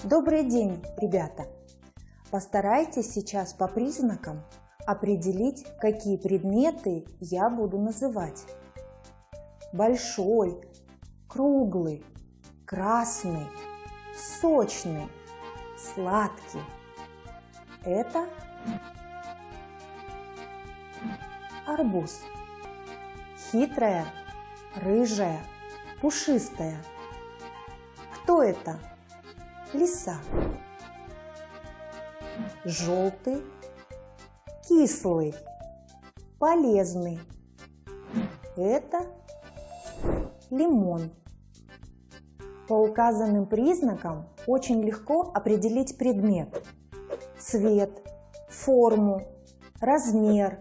Добрый день, ребята! Постарайтесь сейчас по признакам определить, какие предметы я буду называть. Большой, круглый, красный, сочный, сладкий. Это арбуз. Хитрая, рыжая, пушистая. Кто это? Лиса. Желтый, кислый, полезный. Это лимон. По указанным признакам очень легко определить предмет: цвет, форму, размер,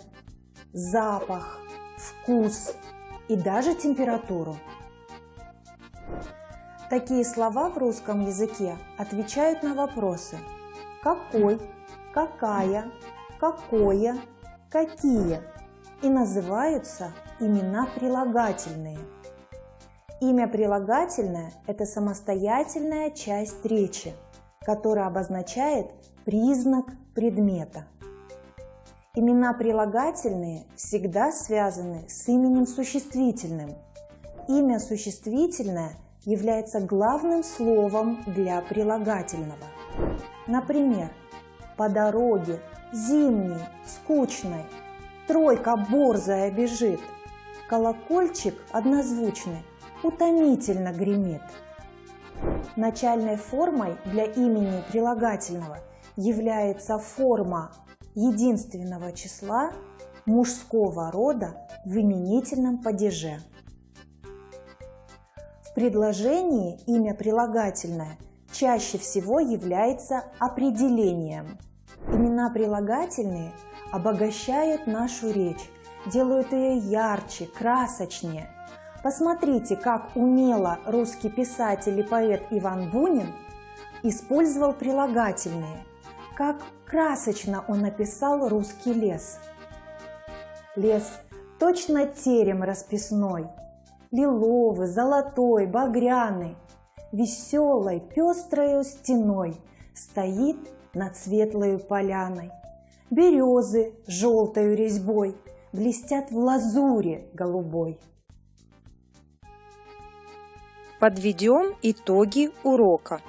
запах, вкус и даже температуру. Такие слова в русском языке отвечают на вопросы: какой, какая, какое, какие, и называются имена прилагательные. Имя прилагательное – это самостоятельная часть речи, которая обозначает признак предмета. Имена прилагательные всегда связаны с именем существительным. Имя существительное является главным словом для прилагательного. Например, по дороге, зимней, скучной, тройка борзая бежит, колокольчик однозвучный утомительно гремит. Начальной формой для имени прилагательного является форма единственного числа мужского рода в именительном падеже. В предложении имя прилагательное чаще всего является определением. Имена прилагательные обогащают нашу речь, делают ее ярче, красочнее. Посмотрите, как умело русский писатель и поэт Иван Бунин использовал прилагательные, как красочно он описал русский лес. Лес точно терем расписной, лиловый, золотой, багряный, веселой, пестрою стеной стоит над светлою поляной. Березы желтою резьбой блестят в лазуре голубой. Подведем итоги урока.